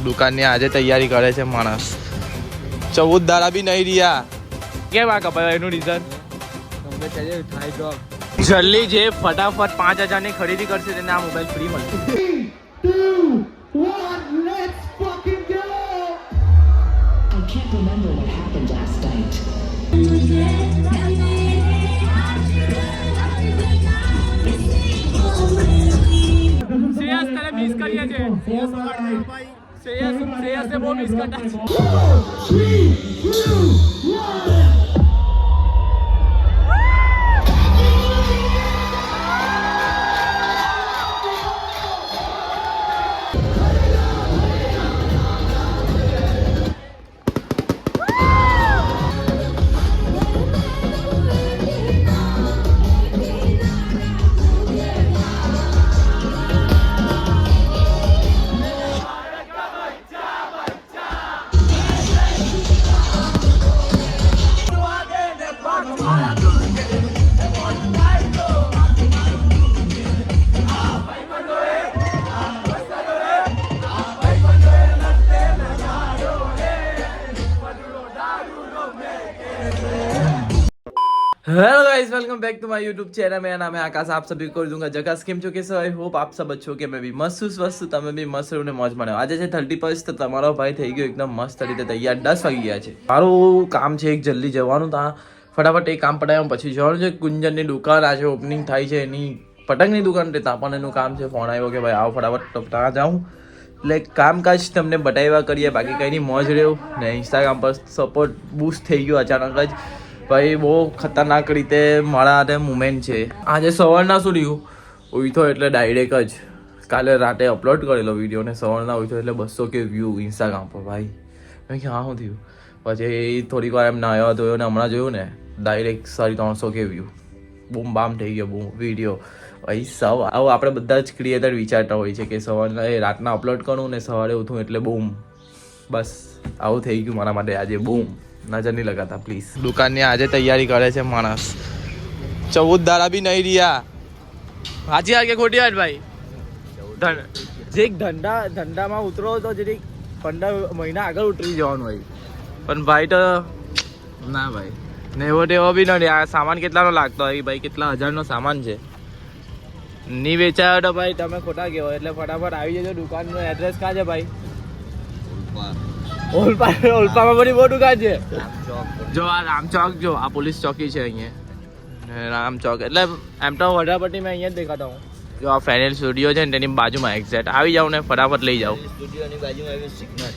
દુકાનની આજે તૈયારી કરે છે માણસ. 14 દાડા બી નહીં રહ્યા. કેમ આ કપાયો એનું રીઝન? જલ્દી જે ફટાફટ 5000 ની ખરીદી કરશે તેને આ મોબાઈલ ફ્રી મળશે. 3, 2, 1, let's fucking go! I can't remember what happened last night. Shreyas તને મિસ કરીએ છે. શ્રેયસ ને બહુ મિસ કરતા છે. 3, 2, 1. Hello guys, welcome back to my YouTube channel. मेरा नाम है आकाश. आप सभी को दूंगा जकास કેમ છો कैसे आई होप आप सब अच्छो કે मैं भी मस्त છું સ્વસ્થ તમે બી મસ્ત રહો ને મોજ માણો. આજે છે 31 તો તમારો ભાઈ થઈ ગયો એકદમ મસ્ત રીતે તૈયાર. 10 વાગી ગયા છે. મારું કામ છે એક જલ્દી જવાનું ત્યાં ફટાફટ એ કામ પટાવ્યા પછી જવાનું છે કુંજનની દુકાન. આજે ઓપનિંગ થાય છે એની પતંગની દુકાન તે ત્યાં પણ એનું કામ છે. ફોન આવ્યો કે ભાઈ આવો ફટાફટ તો ત્યાં જાઉં એટલે કામકાજ તમને બતાવ્યા કરીએ. બાકી કંઈ નહીં મોજ રહ્યો ને ઇન્સ્ટાગ્રામ પર સપોર્ટ બૂસ્ટ થઈ ગયો અચાનક જ. ભાઈ બહુ ખતરનાક રીતે મારા હાથે મુમેન્ટ છે. આજે સવારના શું થયું ઉઠ્યો એટલે ડાયરેક્ટ જ કાલે રાતે અપલોડ કરેલો વિડીયો ને સવારના ઉઠ્યો એટલે 200 કે વ્યૂ ઇન્સ્ટાગ્રામ પર. ભાઈ મેં કે હા શું થયું પછી થોડીક વાર એમ નાહ્યો હતો ને હમણાં જોયું ને ડાયરેક્ટ 350 કે વ્યૂ. બૂમ બામ થઈ ગયો બૂમ વિડીયો. ભાઈ સૌ આવું આપણે બધા જ ક્રિએટર વિચારતા હોય છે કે સવારના રાતના અપલોડ કરું ને સવારે ઉઠું એટલે બૂમ. બસ આવું થઈ ગયું મારા માટે આજે. બૂમ નજર નહીં લગાતા પ્લીઝ. દુકાનની આજે તૈયારી કરે છે માણસ. 14 દાડા બી નહીં રહ્યા. સાચી વાત કે ખોટી વાત ભાઈ? જે ધંધામાં ઉતરો તો જે 15 મહિના આગળ ઉતરી જવાનું હોય પણ ભાઈ તો ના ભાઈ ને એવો ટેવો બી નથી. આ સામાન કેટલાનો લાગતો હોય ભાઈ? કેટલા હજારનો સામાન છે. નહીં વેચાયો તો ભાઈ તમે ખોટા કહેવો. એટલે ફટાફટ આવી જજો. દુકાનનું એડ્રેસ ક્યાં છે ભાઈ? ઓલપામાં બધી બહુ દુકાન છે. જો આ રામચોક જો આ પોલીસ ચોકી છે અહીંયા રામચોક. એટલે એમ તો વડાપટ્ટી મેં અહીંયા જ દેખાતા હું. જો આ ફેનેલ સ્ટુડિયો છે ને તેની બાજુમાં એક્ઝેક્ટ આવી જાઉં ને ફટાફટ લઈ જાઉં. સ્ટુડિયોની બાજુમાં આવી સિગ્નલ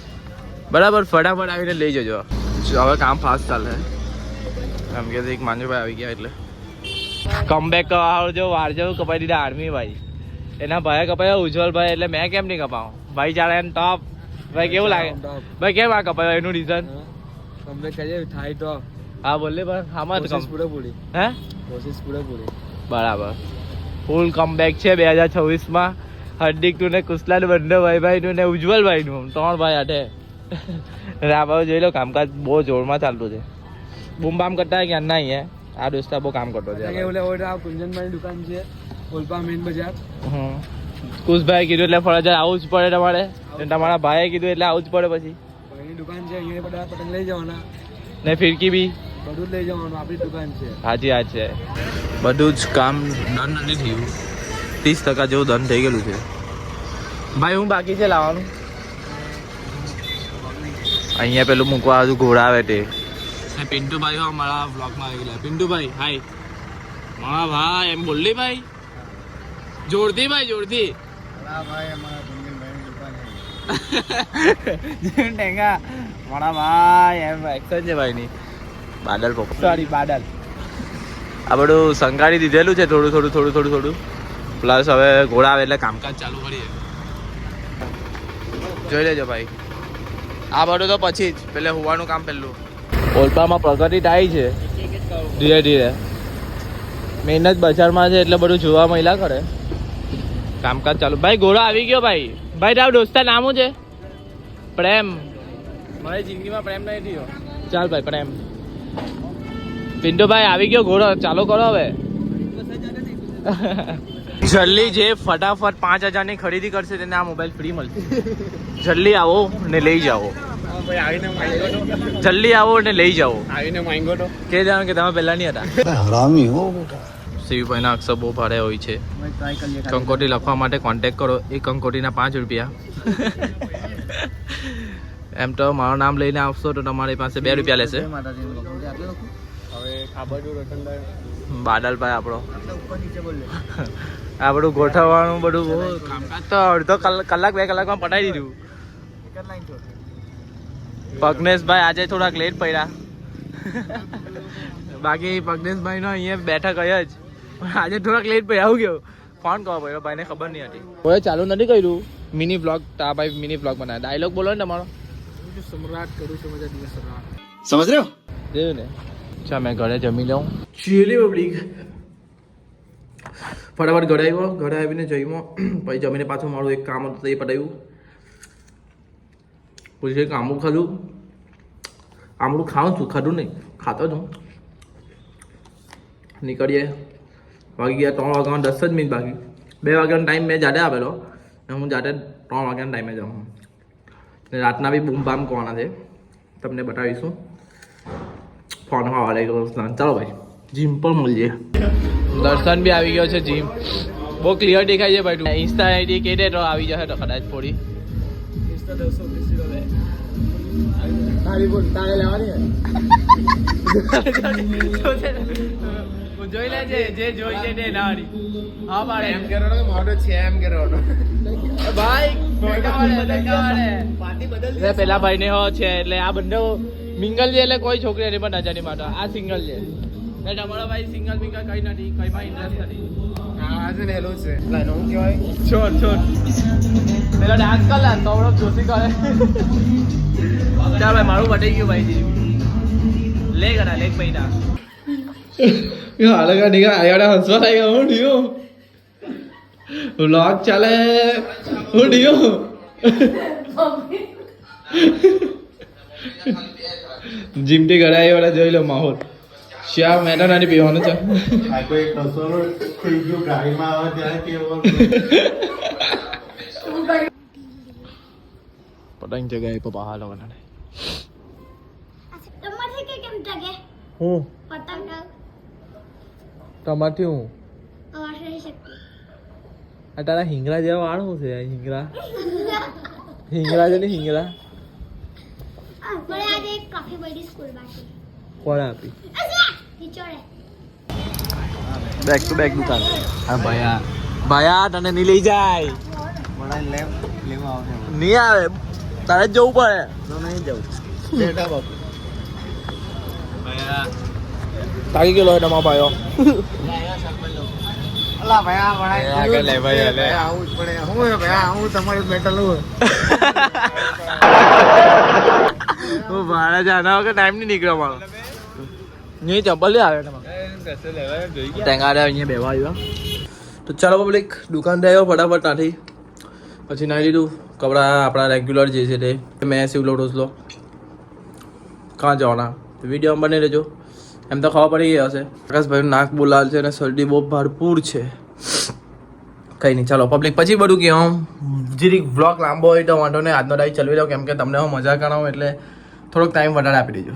બરાબર. ફટાફટ આવીને લઈ જજો. હવે કામ ફાસ્ટ ચાલે એમ કે એક માંજુભાઈ આવી ગયા એટલે કમબેક જો વાર જેવું કપાઈ દીધા આર્મી ભાઈ. એના ભાઈ કપાયો ઉજ્જવલભાઈ એટલે મેં કેમ નહીં કપાવું ભાઈ? ચાલે એમ ટોપ ભાઈ. કેવું લાગે ભાઈ? કેમ આ કપાયો એનું રીઝન? કમ્પ્લીટ કરીએ થાય તો હા બોલે પણ આમાં કોશિશ પૂરેપૂરી. હે કોશિશ પૂરેપૂરી બરાબર. ફૂલ કમબેક છે 2026માં. હાર્દિક નું ને કુશલાલ બંને ભાઈ નું ને ઉજ્જવલભાઈ નું 3 ભાઈ હાથે રાબાઓ જોઈ લો. કામકાજ બહુ જોરમાં ચાલતું છે. બૂમ બામ કરતા ક્યાં ના અહીંયા આ દોસ્તા બહુ કામ કરતો છે. કુંજનભાઈની દુકાન છે ઓલપા મેઇન બજાર. કુશભાઈ કીધું એટલે ફરજિયાત આવું જ પડે તમારે. તમારા ભાઈએ કીધું એટલે આવું જ પડે પછી. ભાઈની દુકાન છે અહીંયા બધા પતંગ લઈ જવાના ને ફિરકી બી બધું જ લઈ જવાનું. આપણી દુકાન છે. સાચી વાત છે. બધું જ કામ ડન નથી થયું. 30% જેવું ડન થઈ ગયેલું છે ભાઈ. હું બાકી છે લાવવાનું. અહીંયા પેલું મૂકવા હજુ ઘોડા આવે તે પિન્ટુભાઈ હો મારા બ્લોગમાં આવી ગયા. પિન્ટુભાઈ હાય મારા ભાઈ એમ બોલી ભાઈ જોરથી ભાઈ જોરથી. ટેંગા મારા ભાઈ એમ એક્શન છે ભાઈ ની. બાદલ સોરી બાદલ આ બધું સંગાડી દીધેલું છે થોડું પ્લસ હવે ઘોડા આવે એટલે કામકાજ ચાલુ કરીએ. જોઈ લેજો ભાઈ. આ બધું તો પછી જ પેલે હોવાનું કામ પેલું. ઓલપામાં પ્રગતિ થાય છે ધીરે ધીરે. મહેનત બજારમાં છે એટલે બધું જોવા મહિલા કરે. કામકાજ ચાલુ. ભાઈ ઘોડો આવી ગયો ભાઈ. ભાઈ તારું દોસ્તા નામ શું છે? પ્રેમ. મારી જિંદગીમાં પ્રેમ નહીં થયો. ચાલ ભાઈ પ્રેમ. પિન્ટુભાઈ આવી ગયો ઘોડો. ચાલુ કરો હવે. જલ્દી જે ફટાફટ 5,000 ની ખરીદી કરશે તેને આ મોબાઈલ ફ્રી મળશે. જલ્દી આવો ને લઈ જાઓ. જલ્દી આવો ને લઈ જાઓ. આવીને માંગો તો કે જાણો કે તમે પહેલા નહીં હતા. हरामी हो बेटा. શિવભાઈના અક્ષર બહુ ભારે હોય છે. કંકોટી લખવા માટે કોન્ટેક્ટ કરો. એક કંકોટીના 5 રૂપિયા. એમ તો મારું નામ લઈને આવશો તો તમારી પાસે 2 રૂપિયા લેશે. હવે ખાબડું રતનભાઈ બાદલભાઈ આપણો આ બધું ગોઠવવાનું બધું બહુ કામકાજ તો અડધો કલાક 2 કલાકમાં પટાઈ દીધું. પગ્નેશભાઈ આજે થોડાક લેટ પડ્યા. બાકી પગ્નેશભાઈ નો અહીંયા બેઠક હોય જ પણ આજે થોડાક લેટ પડ્યા. આવું કેવું ફોન કરવો પડ્યો ભાઈને ખબર નહીં હતી. કોઈ ચાલુ નથી કર્યું મિની બ્લોગ. તા ભાઈ મિની બ્લોગ બનાવે. ડાયલોગ બોલો ને તમારો. સમ્રાટ કરું છું મજા દિવસ સમ્રાટ समझ रहे हो? જોયું ને. ચા મેં ઘરે જમી લઉં. ચીલી પબ્લિક ફટાફટ ઘરે આવ્યો. ઘરે આવીને જમ્યો. પછી જમીને પાછું મારું એક કામ હતું એ પટાવ્યું. પછી એક આંબુ ખાધું. આંબળું ખાઉં છું, ખાધું નહીં, ખાતો છું. નીકળીએ. વાગી ગયા 3 વાગ્યામાં 10 જ મિનિટ બાકી. 2 વાગ્યાનો ટાઈમ મેં જાતે આપેલો અને હું જાતે 3 વાગ્યાના ટાઈમે જાઉં. ને રાતના બી બૂમ બામ કોવાના છે તમને બતાવીશું. ફોન ખાવા લઈ ગયો. ચાલો ભાઈ જીમ પર મળીએ. દર્શન બી આવી ગયો છે. જીમ બહુ ક્લિયર દેખાય છે ભાઈ. ઇન્સ્ટા આઈડી કે દે તો આવી જશે તો કદાચ થોડી. તારે લેવાની જોઈ લેજે જે જોઈ છે તે લાવવાની. હા પાડે એમ કરવાનો મોટો છે એમ કરવાનો ભાઈ પેલા ભાઈ ને હો છે એટલે આ બંને મિંગલ છે એટલે કોઈ છોકરી એની પણ નજરની માટે આ સિંગલ છે. ને તમારો ભાઈ સિંગલ મિંગલ કઈ નથી, કઈમાં ઇન્ટરેસ્ટ નથી. આ છે ને એલો છે લાઈનો હું કહેવાય છોડ છોડ પેલા ડાન્સ કર લે સૌરભ જોશી કરે. ચાલ ભાઈ મારું પટી ગયું ભાઈ. લે કરા લેગ પૈડા હાલ કા આયાડા હસવા લાગ્યા. હું ડિયો વ્લોગ ચાલે. હું ડિયો જીમટી ઘરે આવી વાળા જોઈ લો માહોલ. શ્યામ મેં નાની પીવાનું છે. કોઈ કસોરો થઈ ગયું ગાડીમાં આવે ત્યારે કેવો પતંગ જગ્યાએ પપ્પા હાલો બનાને. તમારે કે કેમ ટકે હું પતંગ તમારથી હું અવાજ રહી શકતી આ તારા હિંગરા જેવા વાળ શું છે? હિંગરા હિંગરા છે ને હિંગરા. મને આજે એક ટ્રોફી મળી સ્કૂલ માંથી. કોણે આપી? ટીચરે. બેક ટુ બેક દુકાન. હા ભયા ભયા તને નહીં લઈ જાય. મને લેવા આવશે નહીં આવે તારે જ જવું પડે. તો નહીં જવું બેટા બાપુ તાકી ગયેલો તમારો ભાઈઓ. અલા ભાઈ આ આગળ લે ભાઈ લે. આવું જ પડે હું હે ભાઈ હું તમારું બેટલ હું હું ભાડા જાના વગર ટાઈમ નહીં નીકળ્યો મારો. નહીં ચંપલ લે આવે તમારે ટેંગારે અહીંયા બેવા આવ્યા. તો ચાલો પબ્લિક દુકાન આવ્યો ફટાફટ ત્યાંથી. પછી નાહી લીધું. કપડાં આપણા રેગ્યુલર જે છે તે મેં સીવલો રોસલો. કાં જવાના વિડીયોમાં બની રહેજો. એમ તો ખબર પડી ગઈ હશે. આકાશભાઈનું નાક બહુ લાલ છે અને શરદી બહુ ભરપૂર છે. કંઈ નહીં ચાલો પબ્લિક પછી બધું કે હું જીરીક વ્લોગ લાંબો હોય તો વાંધો નહીં. આજનો ટાઈમ ચલવી લો કેમ કે તમને હું મજા કરાવું એટલે થોડોક ટાઈમ વધારે આપી દેજો.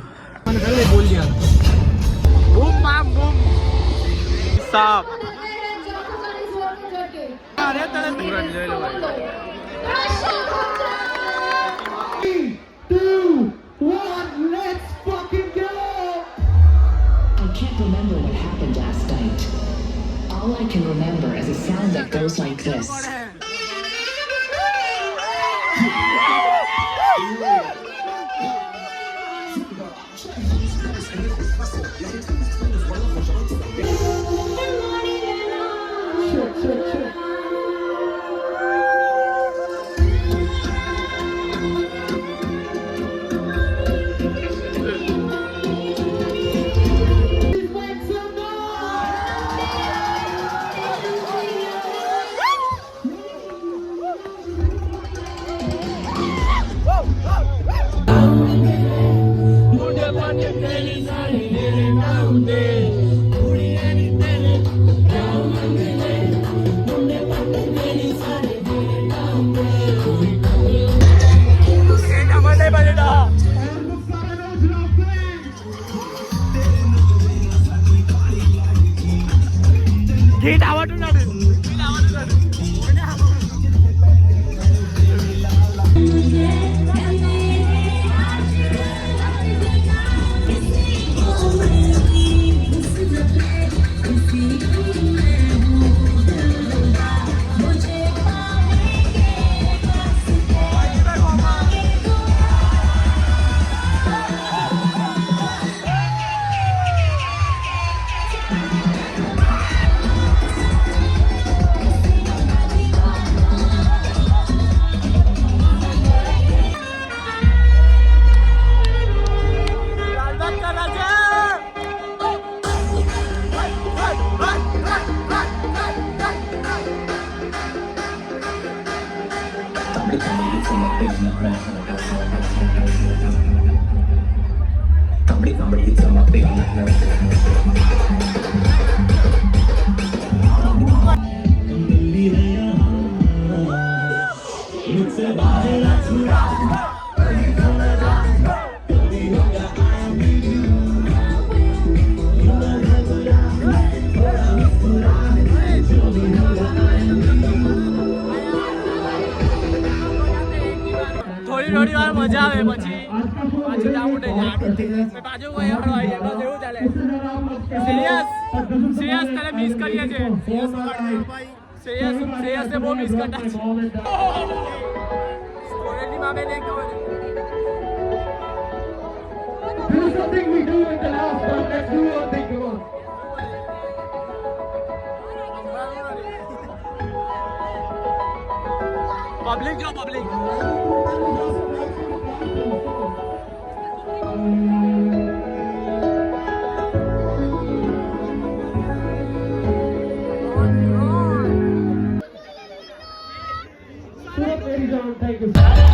બૂમ બામ બૂમ સાપ. અરે તને તુરંત જોઈ લો ભાઈ. 2, 1, let's fucking go! I can't remember what happened last night. All I can remember is a sound that goes like this. થોડી વાર મજા આવે પછી પાછું જાવું નહીં પાછું કોઈ આપણો આવીએ બસ એવું ચાલે શ્રેયસ તને મિસ કરીએ છે શ્રેયસ ને બહુ મિસ કરતા છે સ્ટોરેજની મામે નહીં ખબર This is something we do in the last one. Let's do one thing. Come on. Public જો public Ladies and gentlemen, thank you.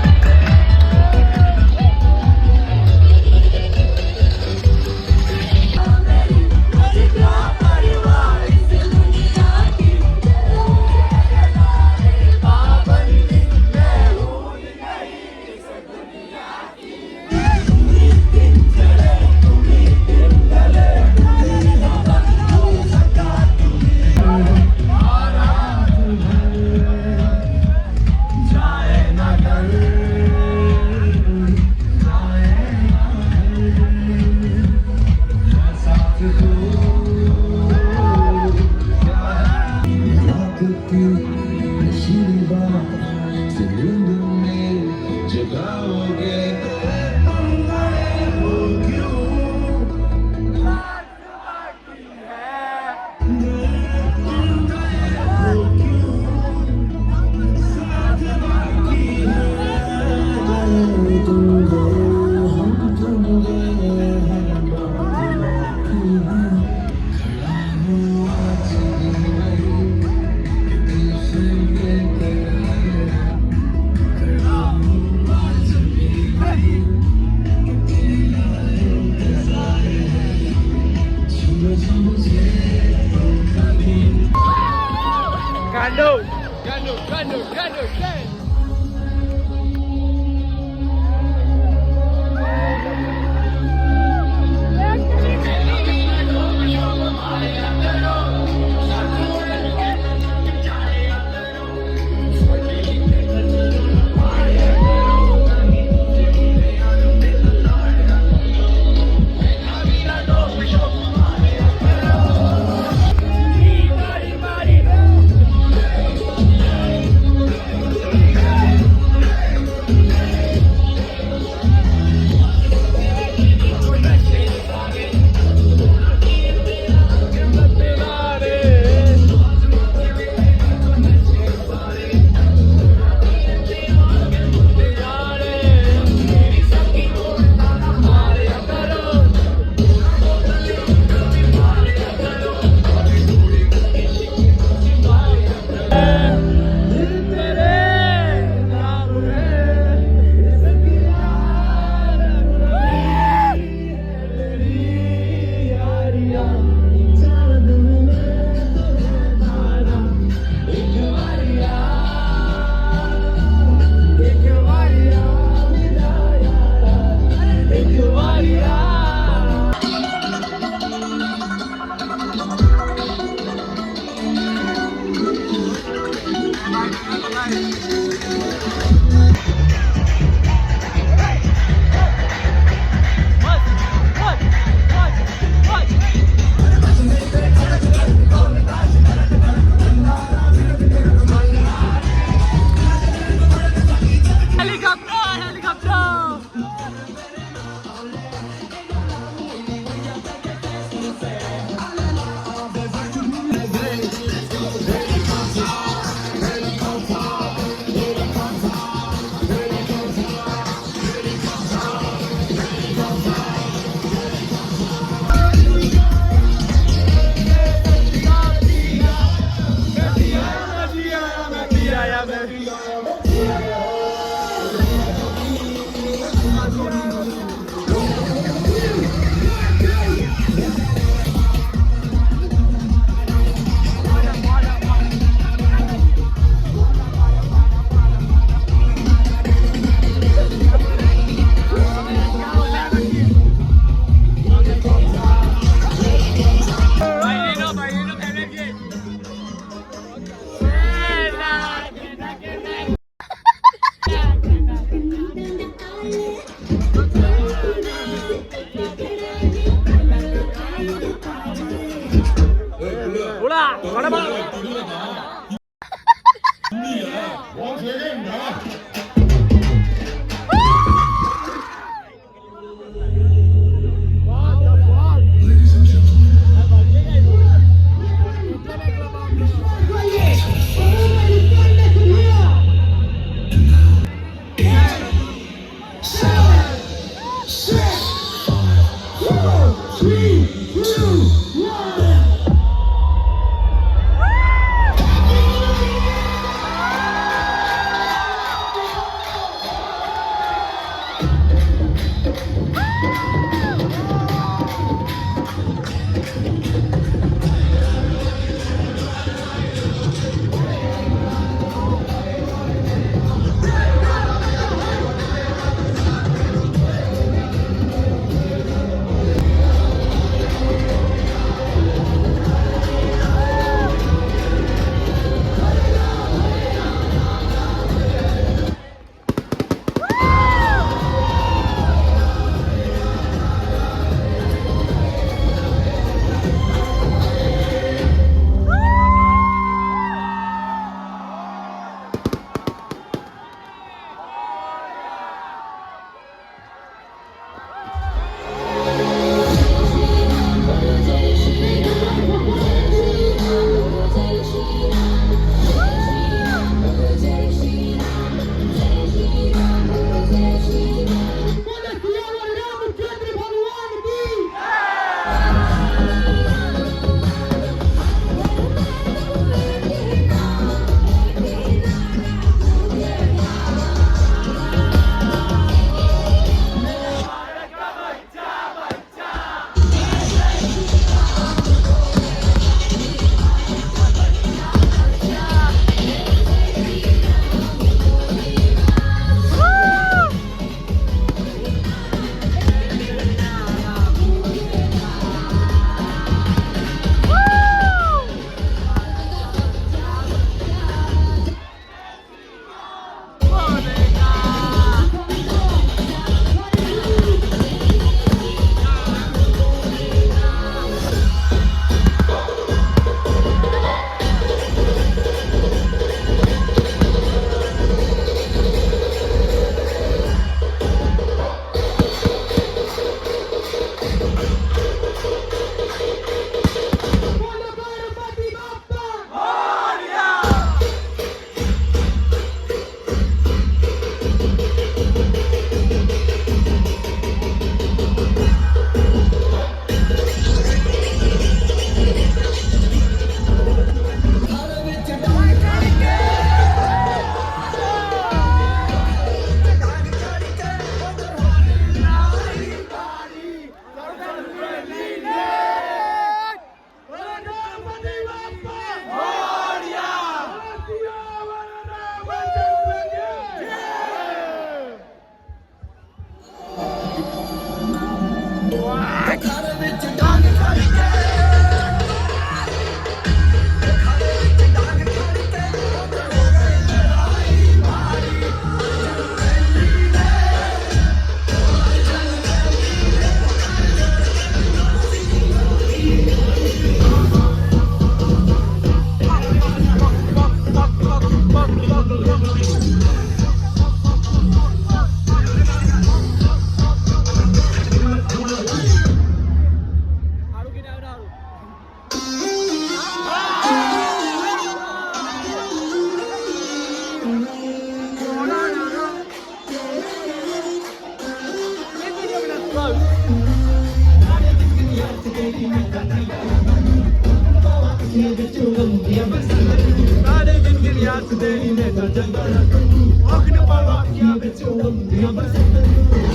Walking about rock, yeah, bitch,